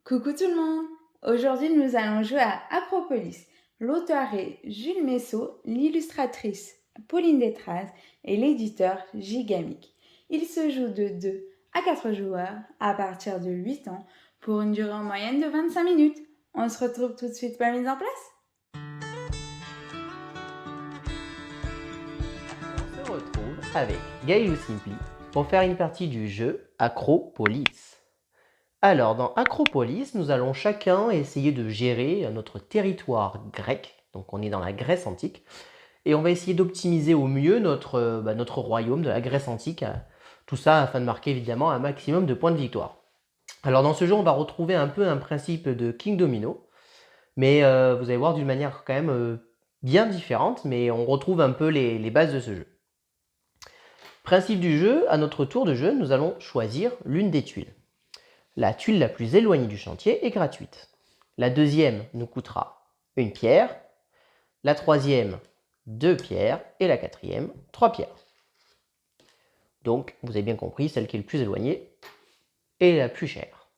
Coucou tout le monde! Aujourd'hui, nous allons jouer à Acropolis. L'auteur est Jules Messot, l'illustratrice Pauline Détraz et l'éditeur Gigamic. Il se joue de 2 à 4 joueurs à partir de 8 ans pour une durée en moyenne de 25 minutes. On se retrouve tout de suite pour la mise en place. On se retrouve avec Gaël Simpli pour faire une partie du jeu Acropolis. Alors, dans Acropolis, nous allons chacun essayer de gérer notre territoire grec, donc on est dans la Grèce antique, et on va essayer d'optimiser au mieux notre royaume de la Grèce antique, tout ça afin de marquer évidemment un maximum de points de victoire. Alors dans ce jeu, on va retrouver un peu un principe de King Domino, mais vous allez voir d'une manière quand même bien différente, mais on retrouve un peu les bases de ce jeu. Principe du jeu, à notre tour de jeu, nous allons choisir l'une des tuiles. La tuile la plus éloignée du chantier est gratuite. La deuxième nous coûtera une pierre, la troisième 2 pierres et la quatrième 3 pierres. Donc, vous avez bien compris, celle qui est le plus éloignée est la plus chère.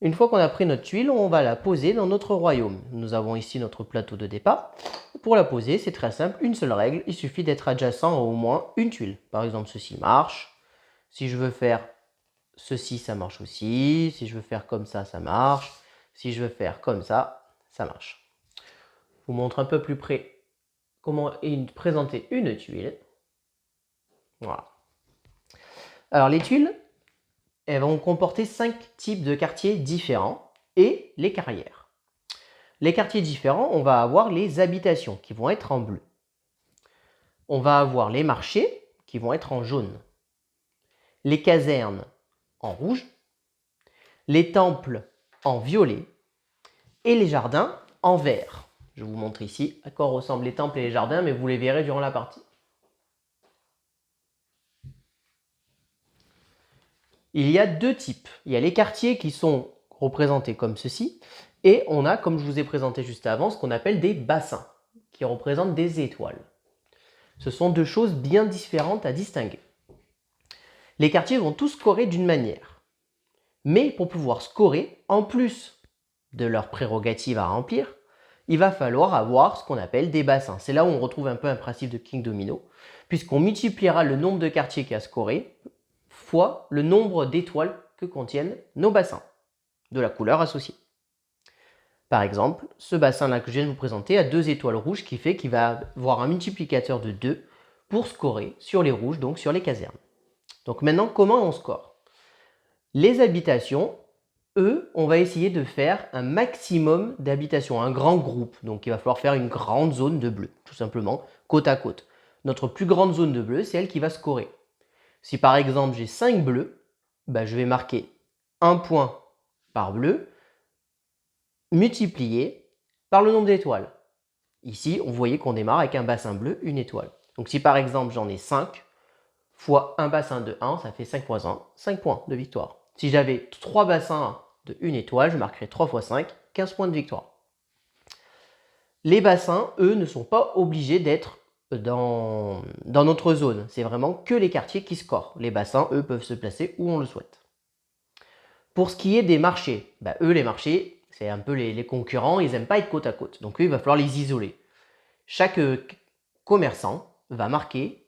Une fois qu'on a pris notre tuile, on va la poser dans notre royaume. Nous avons ici notre plateau de départ. Pour la poser, c'est très simple, une seule règle, il suffit d'être adjacent à au moins une tuile. Par exemple, ceci marche. Si je veux faire ceci, ça marche aussi. Si je veux faire comme ça, ça marche. Si je veux faire comme ça marche. Je vous montre un peu plus près comment présenter une tuile. Voilà. Alors les tuiles, elles vont comporter 5 types de quartiers différents et les carrières. Les quartiers différents, on va avoir les habitations qui vont être en bleu. On va avoir les marchés qui vont être en jaune. Les casernes en rouge. Les temples en violet. Et les jardins en vert. Je vous montre ici à quoi ressemblent les temples et les jardins, mais vous les verrez durant la partie. Il y a deux types. Il y a les quartiers qui sont représentés comme ceci, et on a, comme je vous ai présenté juste avant, ce qu'on appelle des bassins, qui représentent des étoiles. Ce sont deux choses bien différentes à distinguer. Les quartiers vont tous scorer d'une manière. Mais pour pouvoir scorer, en plus de leurs prérogatives à remplir, il va falloir avoir ce qu'on appelle des bassins. C'est là où on retrouve un peu un principe de King Domino, puisqu'on multipliera le nombre de quartiers qui a scoré fois le nombre d'étoiles que contiennent nos bassins, de la couleur associée. Par exemple, ce bassin-là que je viens de vous présenter a 2 étoiles rouges qui fait qu'il va avoir un multiplicateur de 2 pour scorer sur les rouges, donc sur les casernes. Donc maintenant, comment on score? Les habitations, eux, on va essayer de faire un maximum d'habitations, un grand groupe. Donc il va falloir faire une grande zone de bleu, tout simplement, côte à côte. Notre plus grande zone de bleu, c'est elle qui va scorer. Si par exemple j'ai 5 bleus, je vais marquer 1 point par bleu multiplié par le nombre d'étoiles. Ici, on voyait qu'on démarre avec un bassin bleu, une étoile. Donc si par exemple j'en ai 5, fois un bassin de 1, ça fait 5 fois 1, 5 points de victoire. Si j'avais 3 bassins de 1 étoile, je marquerais 3 fois 5, 15 points de victoire. Les bassins, eux, ne sont pas obligés d'être dans notre zone. C'est vraiment que les quartiers qui scorent. Les bassins, eux, peuvent se placer où on le souhaite. Pour ce qui est des marchés, eux, les marchés, c'est un peu les concurrents, ils n'aiment pas être côte à côte. Donc eux, il va falloir les isoler. Chaque commerçant va marquer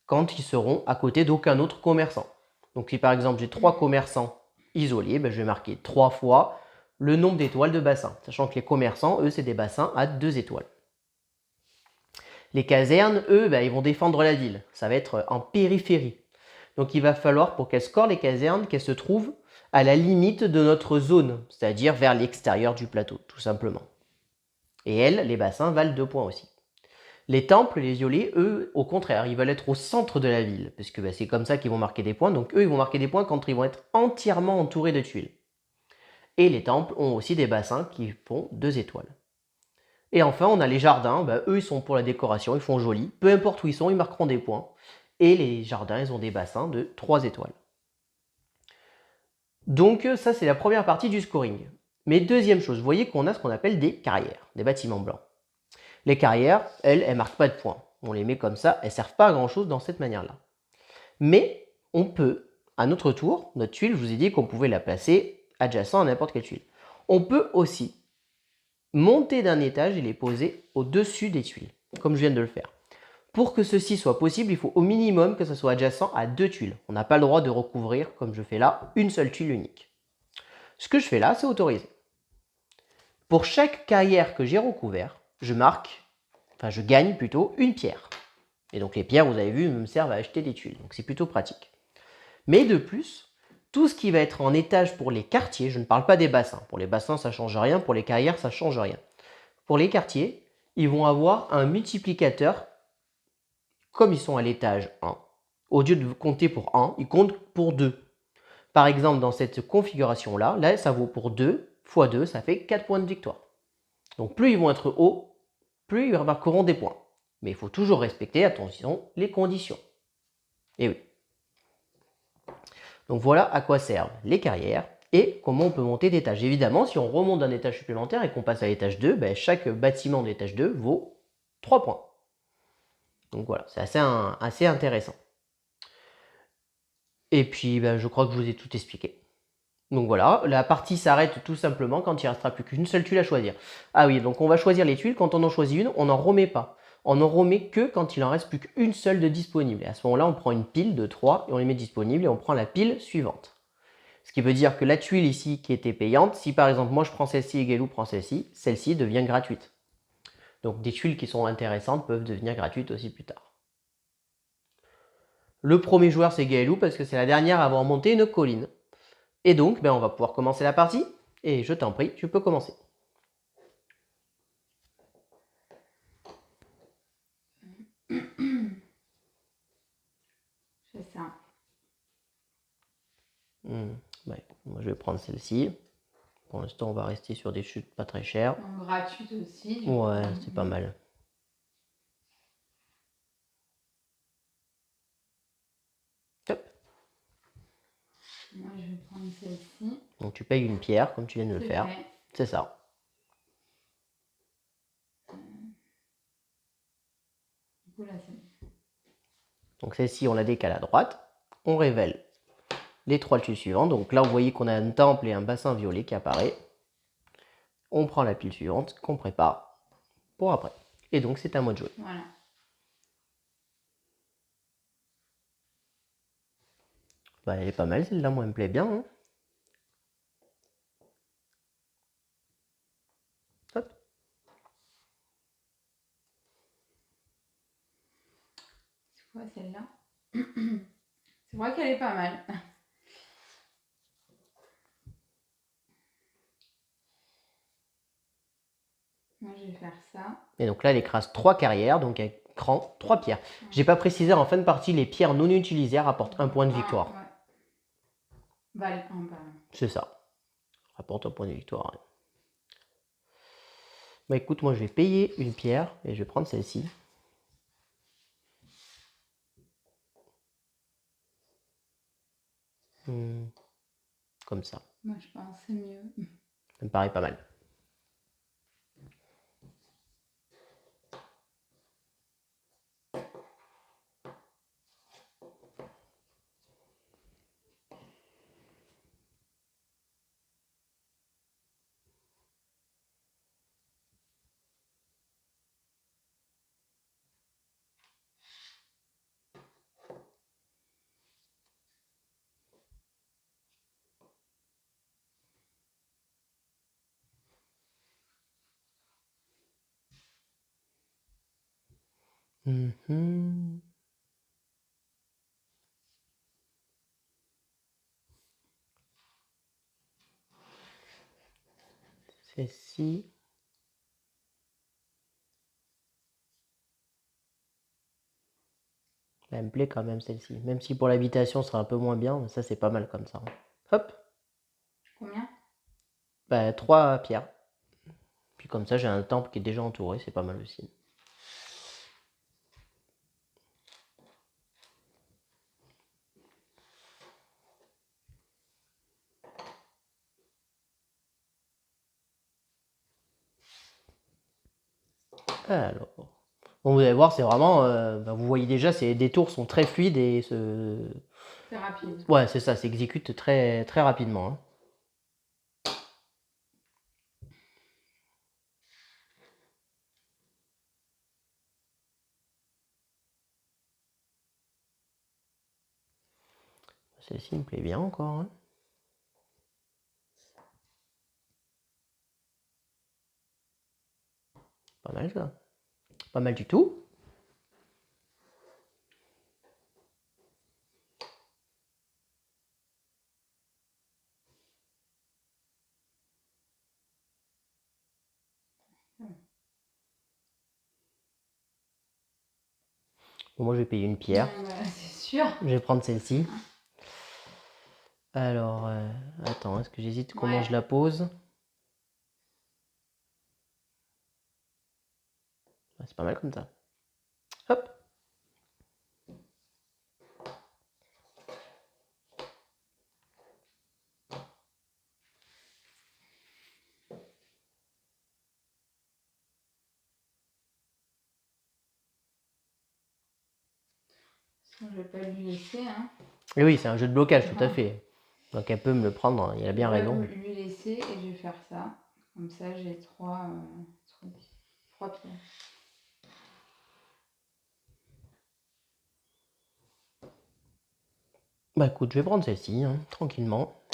quand ils seront à côté d'aucun autre commerçant. Donc si par exemple j'ai 3 commerçants isolés, je vais marquer 3 fois le nombre d'étoiles de bassins, sachant que les commerçants, eux, c'est des bassins à 2 étoiles. Les casernes, eux, ils vont défendre la ville. Ça va être en périphérie. Donc il va falloir, pour qu'elles scorent les casernes, qu'elles se trouvent à la limite de notre zone, c'est-à-dire vers l'extérieur du plateau, tout simplement. Et elles, les bassins, valent 2 points aussi. Les temples, les violets, eux, au contraire, ils veulent être au centre de la ville, parce que c'est comme ça qu'ils vont marquer des points. Donc eux, ils vont marquer des points quand ils vont être entièrement entourés de tuiles. Et les temples ont aussi des bassins qui font 2 étoiles. Et enfin, on a les jardins, eux, ils sont pour la décoration, ils font joli. Peu importe où ils sont, ils marqueront des points. Et les jardins, ils ont des bassins de 3 étoiles. Donc ça, c'est la première partie du scoring. Mais deuxième chose, vous voyez qu'on a ce qu'on appelle des carrières, des bâtiments blancs. Les carrières, elles ne marquent pas de points. On les met comme ça, elles ne servent pas à grand chose dans cette manière-là. Mais on peut, à notre tour, notre tuile, je vous ai dit qu'on pouvait la placer adjacents à n'importe quelle tuile. On peut aussi monter d'un étage et les poser au-dessus des tuiles, comme je viens de le faire. Pour que ceci soit possible, il faut au minimum que ce soit adjacent à 2 tuiles. On n'a pas le droit de recouvrir, comme je fais là, une seule tuile unique. Ce que je fais là, c'est autorisé. Pour chaque carrière que j'ai recouvert, je gagne plutôt une pierre. Et donc les pierres, vous avez vu, me servent à acheter des tuiles. Donc c'est plutôt pratique. Mais de plus, tout ce qui va être en étage pour les quartiers, je ne parle pas des bassins. Pour les bassins, ça ne change rien. Pour les carrières, ça ne change rien. Pour les quartiers, ils vont avoir un multiplicateur comme ils sont à l'étage 1. Au lieu de compter pour 1, ils comptent pour 2. Par exemple, dans cette configuration-là, là, ça vaut pour 2 fois 2, ça fait 4 points de victoire. Donc plus ils vont être hauts, plus ils remarqueront des points. Mais il faut toujours respecter, attention, les conditions. Et oui. Donc voilà à quoi servent les carrières et comment on peut monter d'étage. Évidemment, si on remonte d'un étage supplémentaire et qu'on passe à l'étage 2, chaque bâtiment de l'étage 2 vaut 3 points. Donc voilà, c'est assez intéressant. Et puis, je crois que je vous ai tout expliqué. Donc voilà, la partie s'arrête tout simplement quand il ne restera plus qu'une seule tuile à choisir. Ah oui, donc on va choisir les tuiles. Quand on en choisit une, on n'en remet pas. On n'en remet que quand il en reste plus qu'une seule de disponible. Et à ce moment-là, on prend une pile de 3 et on les met disponibles et on prend la pile suivante. Ce qui veut dire que la tuile ici qui était payante, si par exemple moi je prends celle-ci et Gaëlou prend celle-ci devient gratuite. Donc des tuiles qui sont intéressantes peuvent devenir gratuites aussi plus tard. Le premier joueur c'est Gaëlou parce que c'est la dernière à avoir monté une colline. Et donc on va pouvoir commencer la partie. Et je t'en prie, tu peux commencer. C'est ça. Moi je vais prendre celle-ci. Pour l'instant on va rester sur des chutes pas très chères. Gratuite aussi. Ouais, c'est pas mal. Hop. Moi je vais prendre celle-ci. Donc tu payes une pierre comme tu viens de le faire. C'est ça. Du coup là c'est bon. Donc celle-ci on la décale à droite. On révèle les 3 tuiles suivantes. Donc là vous voyez qu'on a un temple et un bassin violet qui apparaît. On prend la pile suivante qu'on prépare pour après. Et donc c'est à moi de jouer. Voilà. Elle est pas mal celle-là, moi elle me plaît bien. Hein. Hop. C'est quoi celle-là? C'est vrai qu'elle est pas mal. Moi je vais faire ça. Et donc là elle écrase 3 carrières, donc elle prend 3 pierres. J'ai pas précisé en fin de partie, les pierres non utilisées rapportent 1 point de victoire. Ouais. Vale 1, pardon. C'est ça. Rapporte 1 point de victoire. Écoute, moi je vais payer une pierre et je vais prendre celle-ci. Comme ça. Moi je pense que c'est mieux. Ça me paraît pas mal. Celle-ci. Elle me plaît quand même celle-ci. Même si pour l'habitation ce sera un peu moins bien, mais ça c'est pas mal comme ça. Hop. Combien? 3 pierres. Puis comme ça j'ai un temple qui est déjà entouré, c'est pas mal aussi. Alors, bon, vous allez voir, c'est vraiment, vous voyez déjà, des tours sont très fluides et C'est rapide. ouais, c'est ça, s'exécute très, très rapidement. Hein. Celle-ci me plaît bien encore. Hein. Pas mal ça. Pas mal du tout. Bon, moi je vais payer une pierre. C'est sûr. Je vais prendre celle-ci. Alors, attends, est-ce que j'hésite comment je la pose? C'est pas mal comme ça. Hop. Je vais pas lui laisser. Hein. Et oui, c'est un jeu de blocage, tout à fait. Donc elle peut me le prendre, hein, il a bien raison. Je vais lui laisser et je vais faire ça. Comme ça, j'ai trois pierres. Bah écoute, je vais prendre celle-ci, hein, tranquillement.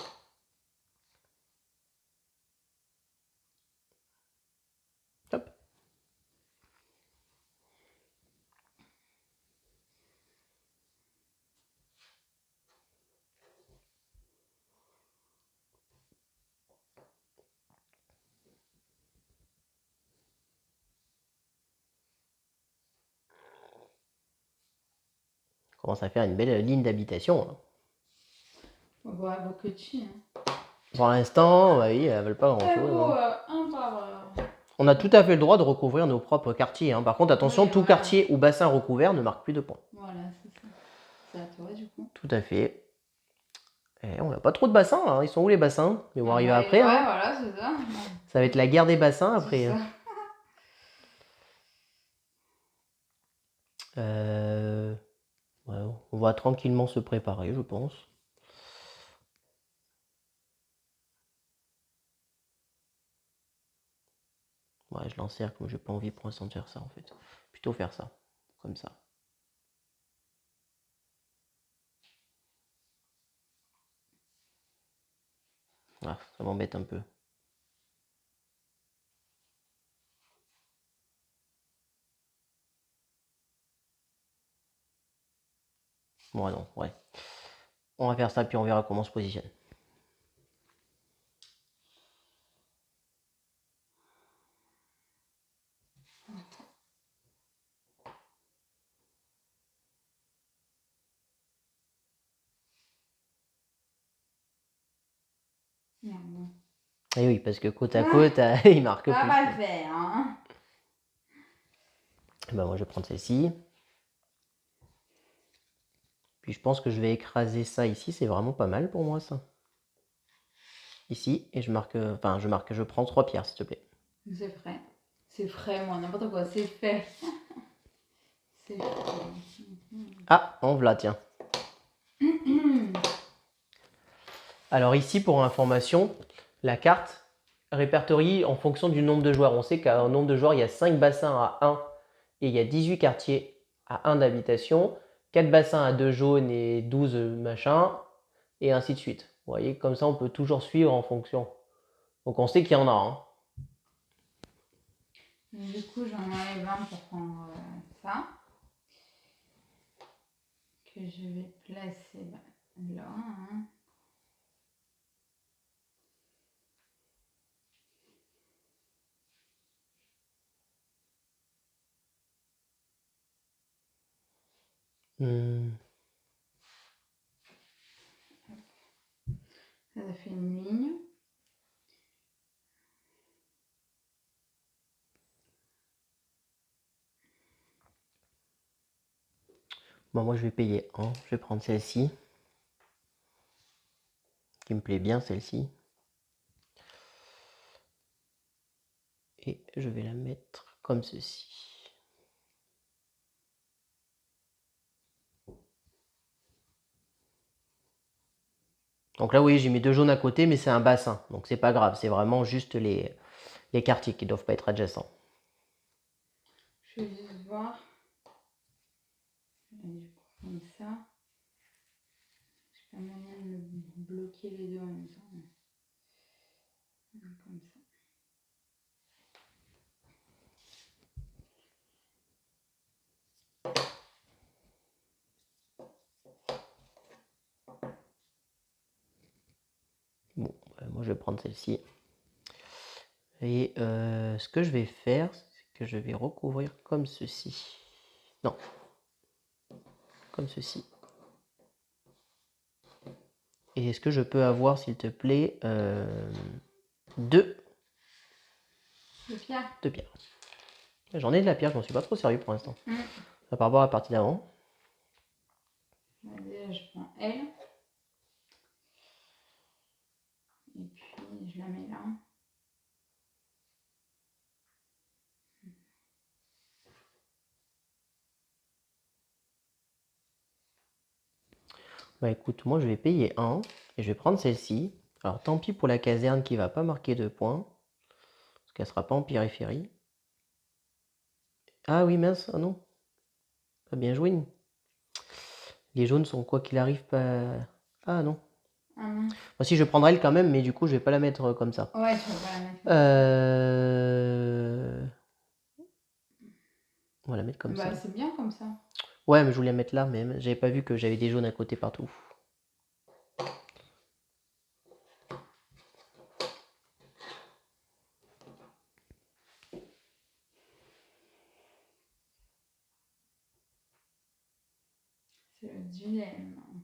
Hop. On commence à faire une belle ligne d'habitation. On va voir vos petits. Hein. Pour l'instant, bah oui, elles veulent pas grand-chose. Un par... On a tout à fait le droit de recouvrir nos propres quartiers. Hein. Par contre, attention, tout quartier ou bassin recouvert ne marque plus de points. Voilà, c'est ça. C'est à toi, du coup. Tout à fait. Et on n'a pas trop de bassins, là. Ils sont où les bassins? Mais on va arriver après. Ouais, hein. voilà, c'est ça. Ça va être la guerre des bassins après. Ça. Ouais, on va tranquillement se préparer, je pense. Ouais, je l'encercle, mais j'ai pas envie pour l'instant de faire ça en fait. Plutôt faire ça, comme ça. Ah, ça m'embête un peu. Bon, non, ouais. On va faire ça, puis on verra comment on se positionne. Merde. Et oui, parce que côte à côte, il marque plus. Ça va le faire, hein. Ben, moi, je vais prendre celle-ci. Puis je pense que je vais écraser ça ici. C'est vraiment pas mal pour moi, ça. Ici, et je marque... Enfin, je prends 3 pierres, s'il te plaît. C'est frais. C'est frais, moi, n'importe quoi. C'est fait. C'est fait. Ah, en voilà, tiens. Alors ici, pour information, la carte répertorie en fonction du nombre de joueurs. On sait qu'à un nombre de joueurs, il y a 5 bassins à 1 et il y a 18 quartiers à 1 d'habitation, 4 bassins à 2 jaunes et 12 machins, et ainsi de suite. Vous voyez, comme ça, on peut toujours suivre en fonction. Donc on sait qu'il y en a. Hein. Du coup, j'en enlève un pour prendre ça. Que je vais placer là. Hein. Ça fait une ligne. Bon, moi, je vais payer 1. Je vais prendre celle-ci. Qui me plaît bien, celle-ci. Et je vais la mettre comme ceci. Donc là, oui, j'ai mis 2 jaunes à côté, mais c'est un bassin. Donc c'est pas grave, c'est vraiment juste les quartiers qui ne doivent pas être adjacents. Je vais juste voir. Du coup, comme ça. La manière de bloquer les deux en même temps. Comme ça. Bon, moi je vais prendre celle-ci. Et ce que je vais faire, c'est que je vais recouvrir comme ceci. Non, comme ceci. Et est-ce que je peux avoir, s'il te plaît, deux pierres. Deux pierres. J'en ai de la pierre, je m'en suis pas trop sérieux pour l'instant. Par rapport à la partie d'avant. Déjà, je prends elle. Et puis, je la mets là. Bah écoute, moi je vais payer 1 et je vais prendre celle-ci. Alors tant pis pour la caserne qui va pas marquer 2 points. Parce qu'elle sera pas en périphérie. Ah oui mince, ah non. Pas bien joué. Les jaunes sont quoi qu'il arrive pas... Ah non. Moi si je prendrai elle quand même, mais du coup je vais pas la mettre comme ça. Ouais, tu vas pas la mettre. On va la mettre comme ça. Bah c'est bien comme ça. Ouais, mais je voulais la mettre là même. J'avais pas vu que j'avais des jaunes à côté partout. C'est le dilemme.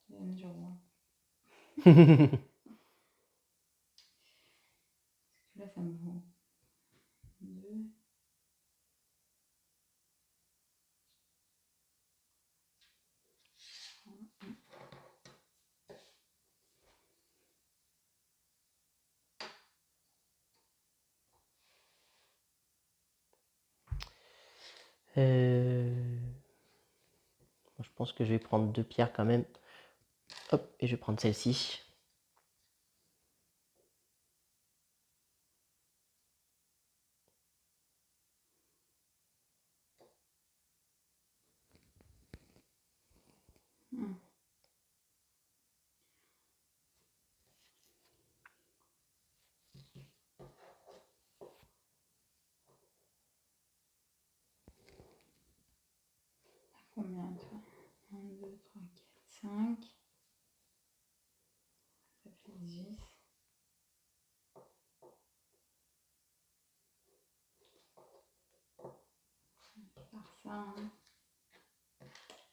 Dilemme du roi. Là, ça me vaut 2. Je pense que je vais prendre 2 pierres quand même. Hop, et je vais prendre celle-ci. Combien toi 1, 2, 3, 4, 5. Ça fait 10. Par ça. Hein.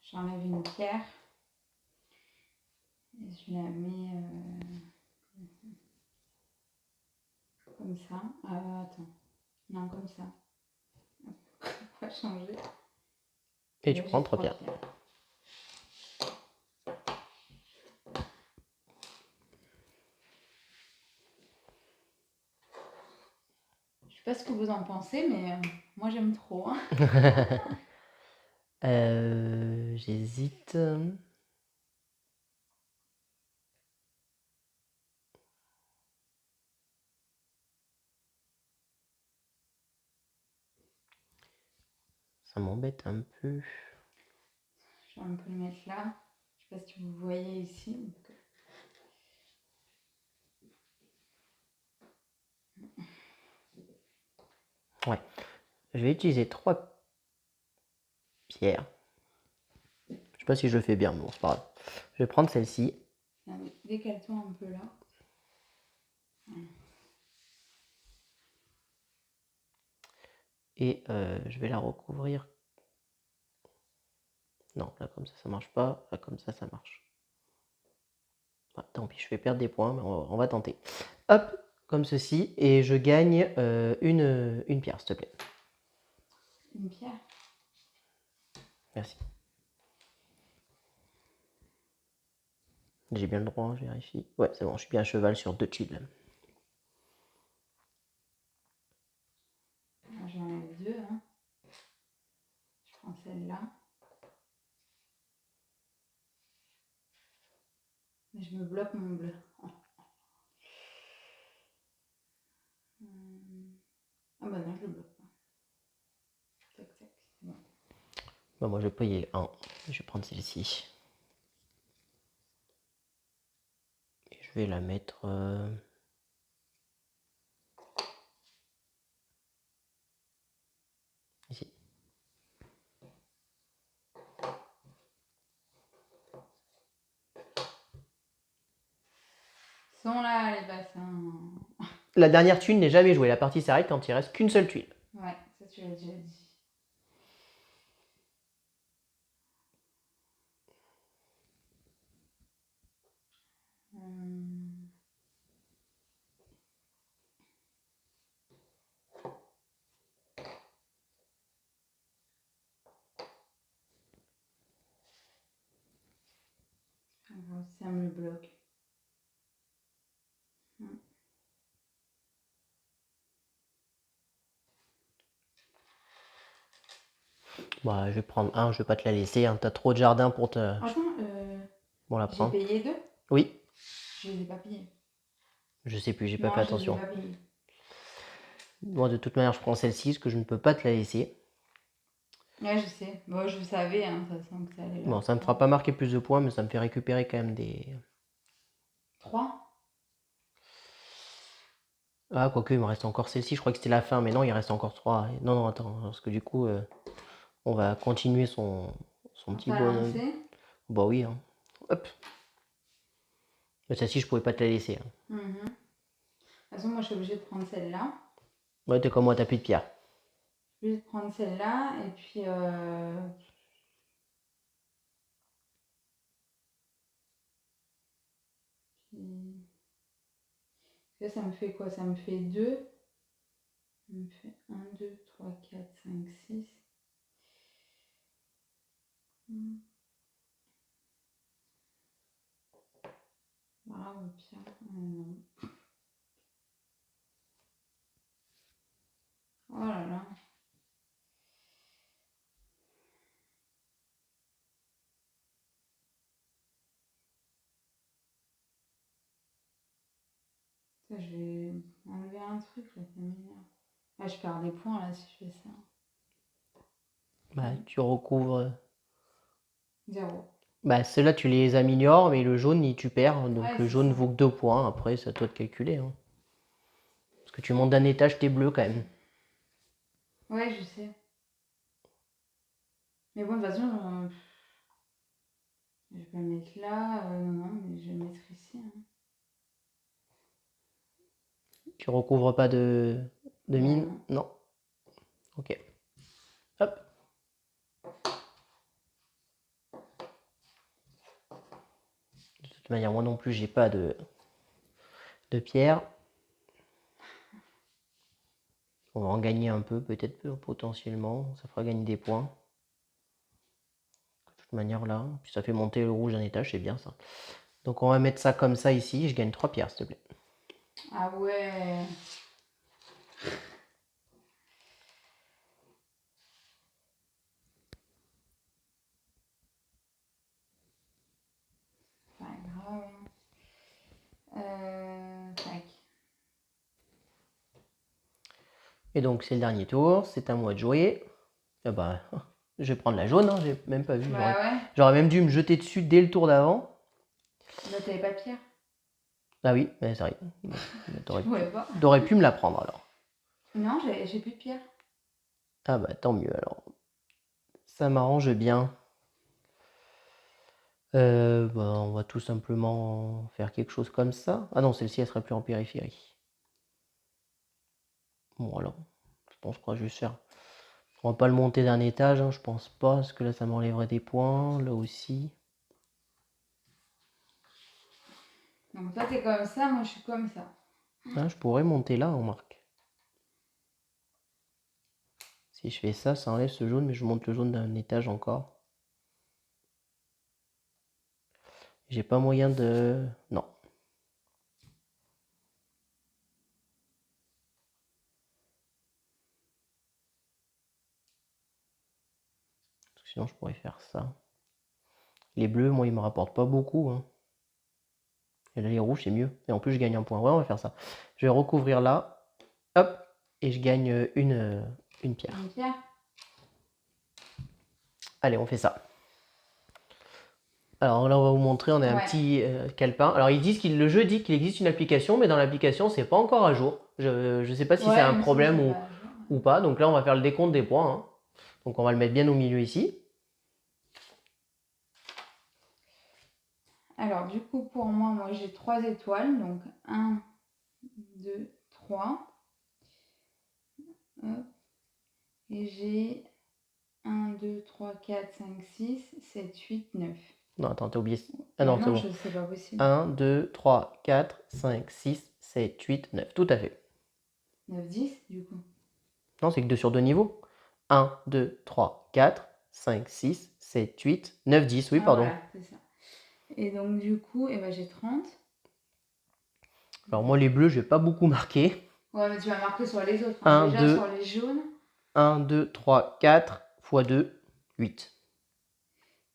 J'enlève une pierre. Et je la mets comme ça. Attends. Non, comme ça. On va changer. Et tu prends 3 pierres. Je sais pas ce que vous en pensez, mais moi j'aime trop. Hein. J'hésite. Ça m'embête un peu. Je vais un peu le mettre là. Je sais pas si vous voyez ici. Ouais. Je vais utiliser 3 pierres. Je sais pas si je le fais bien, mais bon, c'est pas grave. Je vais prendre celle-ci. Décale-toi un peu là. Et je vais la recouvrir. Non, là comme ça marche pas. Là comme ça marche. Ah, tant pis, je vais perdre des points, mais on va tenter. Hop, comme ceci. Et je gagne une pierre, s'il te plaît. Une pierre. Merci. J'ai bien le droit, je vérifie. Ouais, c'est bon, je suis bien à cheval sur 2 tuiles. J'en ai 2. Hein. Je prends celle-là. Mais je me bloque mon bleu. Ah bah non, je le bloque pas. Tac, tac, c'est bon. Bah, moi, je vais payer 1. Je vais prendre celle-ci. Je vais la mettre... ici. Ils sont là, les bassins. La dernière tuile n'est jamais jouée. La partie s'arrête quand il reste qu'une seule tuile. Ouais, ça tu l'as déjà dit. Ça me le bloque. Bah, je vais prendre un, je vais pas te la laisser. Hein. T'as trop de jardin pour te... Franchement, Bon, la j'ai prendre. payé 2. Oui. Je les ai pas payés. Je sais plus, j'ai pas Non, fait je les ai attention. pas payés. Moi, de toute manière, je prends celle-ci, parce que je ne peux pas te la laisser. Ouais, je sais. Bon, je savais, hein, de toute façon, que ça allait là. Bon, ça me fera pas marquer plus de points, mais ça me fait récupérer quand même des... 3. Ah, quoique, il me reste encore celle-ci. Je crois que c'était la fin, mais non, il reste encore 3. Non, non, attends, parce que du coup, on va continuer son petit bonhomme. Bah oui, hein. Hop. Mais celle-ci, je pouvais pas te la laisser. Hein. De toute façon, moi, je suis obligée de prendre celle-là. Ouais, t'es comme moi, t'as plus de pierre. Je suis obligée de prendre celle-là, et puis... Ça me fait quoi? Ça me fait 2. Ça me fait 1, 2, 3, 4, 5, 6. Bravo, Pierre. Non. Oh là là. Ça, je vais enlever un truc là, ça m'énerve. Ah, je perds des points là si je fais ça. Bah, tu recouvres... 0. Bah, ceux-là, tu les améliores, mais le jaune, tu perds. Donc, Ouais, le c'est jaune ça. vaut que 2 points. Après, c'est à toi de calculer. Hein. Parce que tu montes d'un étage, t'es bleu quand même. Ouais, je sais. Mais bon, de toute façon, je vais pas le mettre là. Non, mais je vais le mettre ici. Hein. Tu recouvres pas de mine? Non. Non. Ok. Hop. De toute manière, moi non plus, j'ai pas de pierre. On va en gagner un peu, peut-être potentiellement. Ça fera gagner des points. De toute manière, là. Puis ça fait monter le rouge d'un étage, c'est bien ça. Donc on va mettre ça comme ça ici. Je gagne 3 pierres, s'il te plaît. Ah ouais. Pas grave. Tac. Et donc c'est le dernier tour. C'est à moi de jouer. Ah bah, je vais prendre la jaune, hein, j'ai même pas vu. Bah ouais. J'aurais même dû me jeter dessus dès le tour d'avant. Bah t'avais pas de pierre. Ah oui, mais c'est vrai. T'aurais pu me la prendre alors. Non, j'ai plus de pierre. Ah bah tant mieux alors. Ça m'arrange bien. Bah, on va tout simplement faire quelque chose comme ça. Ah non, celle-ci elle serait plus en périphérie. Bon alors, je crois que je vais faire. On va pas le monter d'un étage, hein, je pense pas, parce que là ça m'enlèverait des points, là aussi. Donc toi t'es comme ça, moi je suis comme ça. Ah, je pourrais monter là, on marque. Si je fais ça, ça enlève ce jaune, mais je monte le jaune d'un étage encore. J'ai pas moyen de... Non. Parce que sinon je pourrais faire ça. Les bleus, moi, ils me rapportent pas beaucoup. Hein. Et là, les rouges, c'est mieux. Et en plus, je gagne un point. Ouais, on va faire ça. Je vais recouvrir là. Hop. Et je gagne une pierre. Une pierre. Allez, on fait ça. Alors là, on va vous montrer, on a un Ouais. petit calepin. Alors le jeu dit qu'il existe une application, mais dans l'application, c'est pas encore à jour. Je ne sais pas si c'est Ouais, un il me semble que problème c'est pas un jour. ou pas. Donc là, on va faire le décompte des points, hein. Donc on va le mettre bien au milieu ici. Alors, du coup, pour moi, j'ai 3 étoiles. Donc, 1, 2, 3. Hop. Et j'ai 1, 2, 3, 4, 5, 6, 7, 8, 9. Non, attends, t'as oublié. Ah Bah non, c'est non, bon. c'est pas possible. 1, 2, 3, 4, 5, 6, 7, 8, 9. Tout à fait. 9, 10, du coup. Non, c'est que 2 sur 2 niveaux. 1, 2, 3, 4, 5, 6, 7, 8, 9, 10. Oui, Ah, pardon. voilà, c'est ça. Et donc, du coup, j'ai 30. Alors moi, les bleus, je vais pas beaucoup marquer. Ouais, mais tu vas marquer sur les autres. 1, Déjà, 2, sur les jaunes. 1, 2, 3, 4 x 2, 8.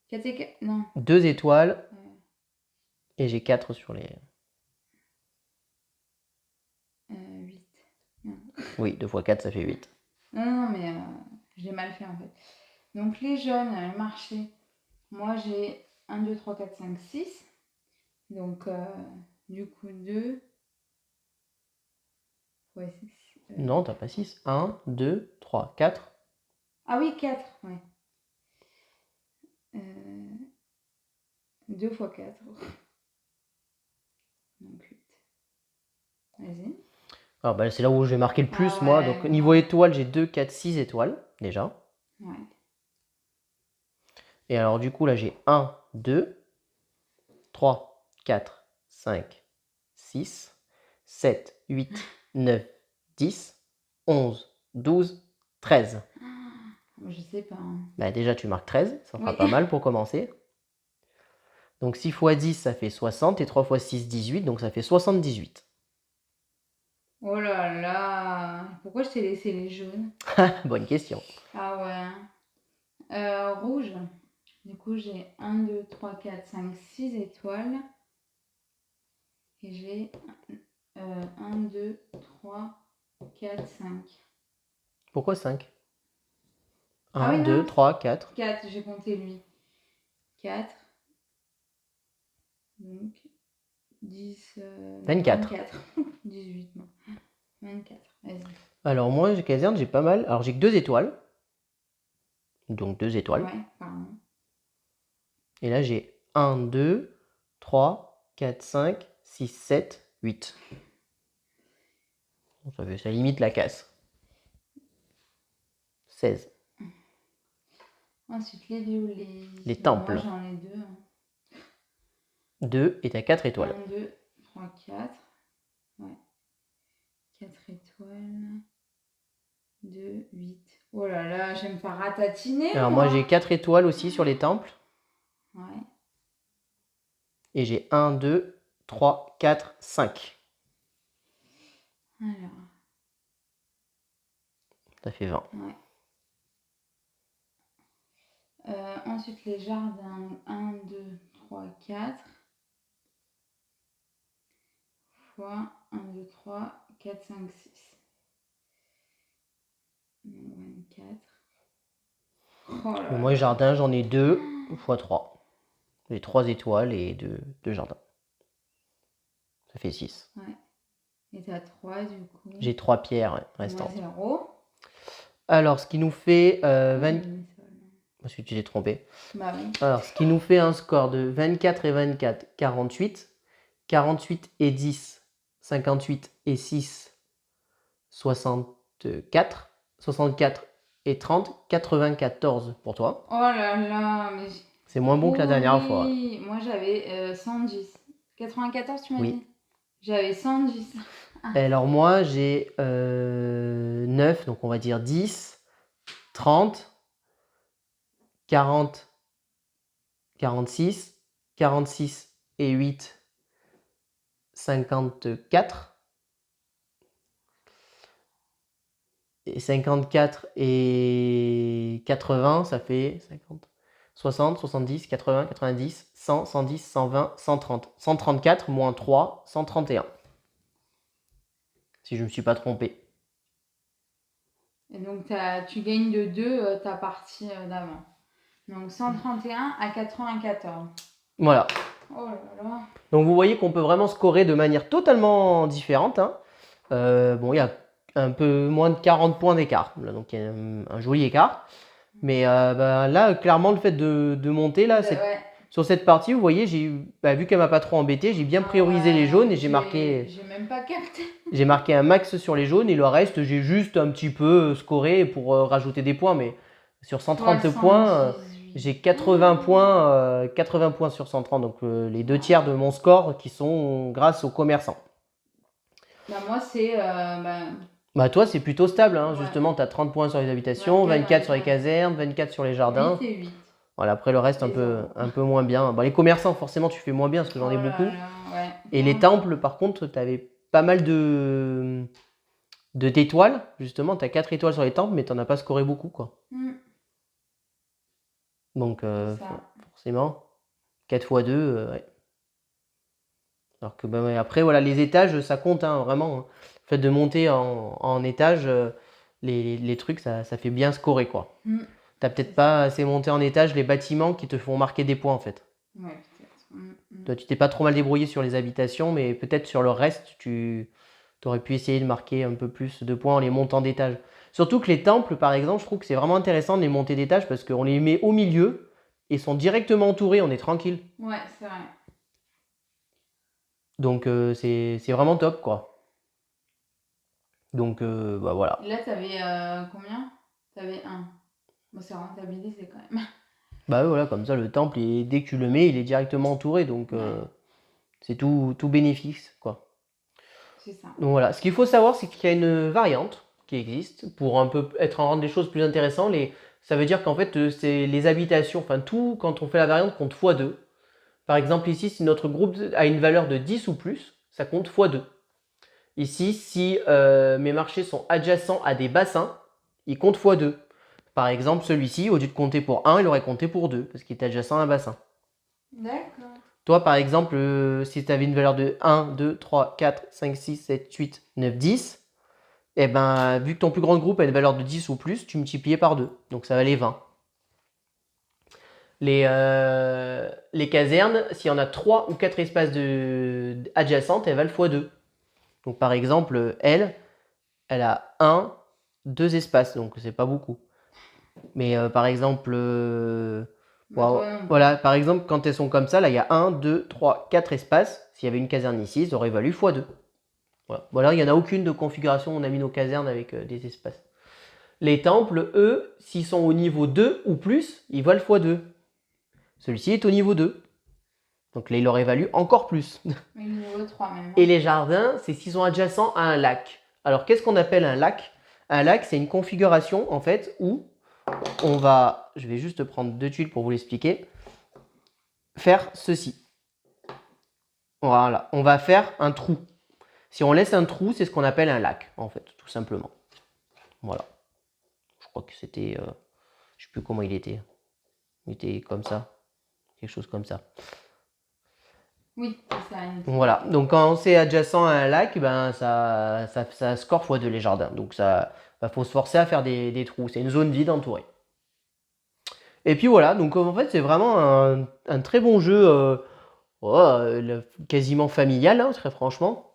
4 et 4. Non. 2 étoiles et j'ai 4 sur les... 8. Non. Oui, 2 x 4, ça fait 8. Non, mais je l'ai mal fait en fait. Donc, les jaunes, le marché. Moi, j'ai 1, 2, 3, 4, 5, 6. Donc, du coup, 2. Ouais, 6. Non, t'as pas 6. 1, 2, 3, 4. Ah oui, 4, ouais. 2 x 4. Donc 8. Vas-y. Alors bah, c'est là où je vais marquer le plus, Ah moi. ouais, Donc niveau étoiles, j'ai 2, 4, 6 étoiles, déjà. Ouais. Et alors du coup, là, j'ai 1, 2, 3, 4, 5, 6, 7, 8, 9, 10, 11, 12, 13. Je sais pas. Bah, déjà, tu marques 13. Ça fera Oui. pas mal pour commencer. Donc 6 x 10, ça fait 60. Et 3 x 6, 18. Donc ça fait 78. Oh là là. Pourquoi je t'ai laissé les jaunes? Bonne question. Ah ouais. Rouge. Du coup, j'ai 1, 2, 3, 4, 5, 6 étoiles. Et j'ai 1, 2, 3, 4, 5. Pourquoi 5? Ah 1, oui, 2, non. 3, 4. 4, j'ai compté lui. 4. Donc 10, 24. 24. 18, non. 24. Vas-y. Alors moi, caserne, j'ai pas mal. Alors j'ai que 2 étoiles. Donc 2 étoiles. Ouais, pardon. Et là, j'ai 1, 2, 3, 4, 5, 6, 7, 8. Bon, ça limite la casse. 16. Ensuite, les violets. Les Bah, moi, temples. j'en ai 2. 2 et t'as 4 étoiles. 1, 2, 3, 4. Ouais. 4 étoiles. 2, 8. Oh là là, j'aime pas ratatiner. Alors moi, j'ai 4 étoiles aussi sur les temples. Ouais. Et j'ai 1, 2, 3, 4, 5. Alors. Ça fait 20. Ouais. Ensuite, les jardins. 1, 2, 3, 4. Fois 1, 2, 3, 4, 5, 6. 24. Oh là Et moi, là. jardin, j'en ai 2 x 3. J'ai 3 étoiles et 2 jardins. Ça fait 6. Ouais. Et t'as 3 du coup. J'ai 3 pierres Moi restantes. 0. Alors, ce qui nous fait Pourquoi 20... j'ai mis ça, là Parce que tu t'es trompé. Bah oui. Alors, ce qui nous fait un score de 24 et 24, 48. 48 et 10, 58 et 6, 64. 64 et 30, 94 pour toi. Oh là là, mais C'est moins bon que la dernière fois. oui, moi j'avais 110. 94, tu m'as Oui. dit? J'avais 110. Et alors moi, j'ai 9, donc on va dire 10, 30, 40, 46, 46 et 8, 54. Et 54 et 80, ça fait 50, 60, 70, 80, 90, 100, 110, 120, 130. 134 moins 3, 131. Si je ne me suis pas trompé. Et donc tu gagnes de 2 ta partie d'avant. Donc 131 à 94. Voilà. Oh là là. Donc vous voyez qu'on peut vraiment scorer de manière totalement différente, hein. Bon, il y a un peu moins de 40 points d'écart. Donc il y a un joli écart. Mais là, clairement, le fait de monter là, Ouais. sur cette partie, vous voyez, vu qu'elle m'a pas trop embêté, j'ai bien priorisé les jaunes et j'ai marqué même pas capté. j'ai marqué un max sur les jaunes et le reste, j'ai juste un petit peu scoré pour rajouter des points. Mais sur 130 points, j'ai 80 points, 80 points sur 130. Donc les 2 tiers de mon score qui sont grâce aux commerçants. Bah moi, c'est... Bah toi, c'est plutôt stable, hein. Ouais. Justement, tu as 30 points sur les habitations, 24 sur les casernes, 24 sur les jardins. 8 et 8. Voilà, après le reste, un peu moins bien. Bon, les commerçants, forcément, tu fais moins bien parce que j'en ai beaucoup. Ouais. Et les temples, par contre, tu avais pas mal d'étoiles. Justement, tu as 4 étoiles sur les temples, mais tu n'en as pas scoré beaucoup, quoi. Donc, forcément, 4 x 2, ouais. Alors que, ouais, après, voilà, les étages, ça compte, hein, vraiment. Hein. Le fait de monter en étage, les trucs, ça fait bien scorer, quoi. T'as peut-être pas assez monté en étage les bâtiments qui te font marquer des points, en fait. Ouais, peut-être. Toi, tu t'es pas trop mal débrouillé sur les habitations, mais peut-être sur le reste, tu aurais pu essayer de marquer un peu plus de points en les montant d'étage. Surtout que les temples, par exemple, je trouve que c'est vraiment intéressant de les monter d'étage parce qu'on les met au milieu et sont directement entourés, on est tranquille. Ouais, c'est vrai. Donc c'est vraiment top, quoi. Donc voilà. Et là, t'avais combien? T'avais 1. Bon, c'est rentabilisé quand même. Bah voilà, comme ça, le temple, dès que tu le mets, il est directement entouré, donc c'est tout bénéfice, quoi. C'est ça. Donc voilà, ce qu'il faut savoir, c'est qu'il y a une variante qui existe pour un peu rendre les choses plus intéressantes. Ça veut dire qu'en fait, c'est les habitations, enfin tout, quand on fait la variante, compte x2. Par exemple, ici, si notre groupe a une valeur de 10 ou plus, ça compte x2. Ici, si mes marchés sont adjacents à des bassins, ils comptent x2. Par exemple, celui-ci, au lieu de compter pour 1, il aurait compté pour 2, parce qu'il est adjacent à un bassin. D'accord. Toi, par exemple, si tu avais une valeur de 1, 2, 3, 4, 5, 6, 7, 8, 9, 10, eh ben, vu que ton plus grand groupe a une valeur de 10 ou plus, tu multipliais par 2. Donc ça valait 20. Les casernes, s'il y en a 3 ou 4 espaces adjacentes, elles valent x2. Donc par exemple, elle a 1, 2 espaces, donc c'est pas beaucoup. Mais par exemple, voilà, par exemple, quand elles sont comme ça, là, il y a 1, 2, 3, 4 espaces. S'il y avait une caserne ici, ça aurait valu x2. Voilà. Bon, là, il n'y en a aucune de configuration. On a mis nos casernes avec des espaces. Les temples, eux, s'ils sont au niveau 2 ou plus, ils valent x2. Celui-ci est au niveau 2. Donc là, il aurait valu encore plus. Niveau 3 même. Et les jardins, c'est s'ils sont adjacents à un lac. Alors, qu'est-ce qu'on appelle un lac? Un lac, c'est une configuration, en fait, où on va, je vais juste prendre 2 tuiles pour vous l'expliquer, faire ceci. Voilà, on va faire un trou. Si on laisse un trou, c'est ce qu'on appelle un lac, en fait, tout simplement. Voilà. Je crois que c'était, je sais plus comment il était. Il était comme ça, quelque chose comme ça. Oui, c'est ça. Voilà, donc quand c'est adjacent à un lac, ben ça score x2 les jardins. Donc ça, faut se forcer à faire des trous. C'est une zone vide entourée. Et puis voilà, donc en fait c'est vraiment un très bon jeu, quasiment familial, hein, très franchement.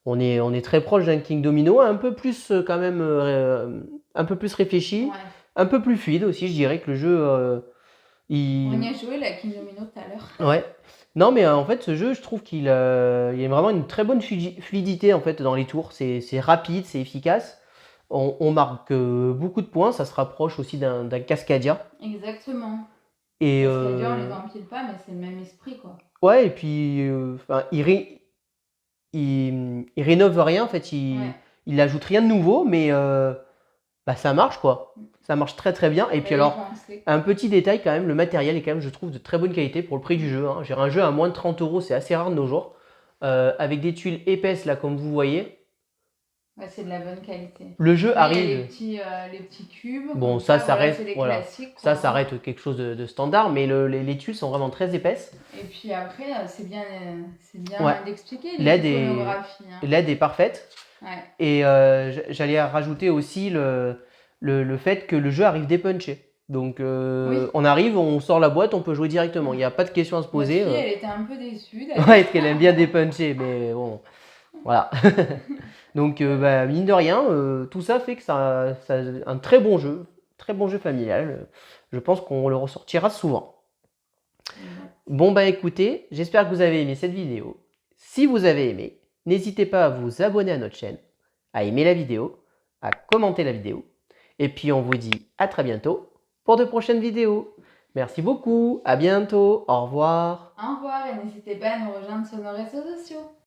On est très proche d'un King Domino, un peu plus quand même, un peu plus réfléchi, un peu plus fluide aussi, je dirais que le jeu. On y a joué la King Domino tout à l'heure. Ouais. Non, mais en fait, ce jeu, je trouve qu'il y a vraiment une très bonne fluidité en fait dans les tours. C'est rapide, c'est efficace. On marque beaucoup de points. Ça se rapproche aussi d'un Cascadia. Exactement. Et Cascadia, on les empile pas, mais c'est le même esprit, quoi. Ouais, et puis il rénove rien en fait. Il ajoute rien de nouveau, mais ça marche quoi. Ça marche très très bien. Et puis alors, un petit détail quand même, le matériel est quand même, je trouve, de très bonne qualité pour le prix du jeu. Hein. J'ai un jeu à moins de 30 €, c'est assez rare de nos jours. Avec des tuiles épaisses là, comme vous voyez. Ouais, c'est de la bonne qualité. Le jeu arrive. Les petits cubes. Bon, ça reste. Voilà. Ça reste quelque chose de standard, mais les tuiles sont vraiment très épaisses. Et puis après, c'est bien d'expliquer l'aide l'iconographie. L'aide est parfaite. Ouais. Et j'allais rajouter aussi le fait que le jeu arrive dépunché. Donc, Oui. on arrive, on sort la boîte, on peut jouer directement. Il n'y a pas de questions à se Notre poser. fille, elle était un peu déçue d'ailleurs. Ouais, qu'elle aime bien dépuncher, mais bon, voilà. Donc, mine de rien, tout ça fait que ça un très bon jeu familial. Je pense qu'on le ressortira souvent. Bon, écoutez, j'espère que vous avez aimé cette vidéo. Si vous avez aimé, n'hésitez pas à vous abonner à notre chaîne, à aimer la vidéo, à commenter la vidéo. Et puis, on vous dit à très bientôt pour de prochaines vidéos. Merci beaucoup, à bientôt, au revoir. Au revoir et n'hésitez pas à nous rejoindre sur nos réseaux sociaux.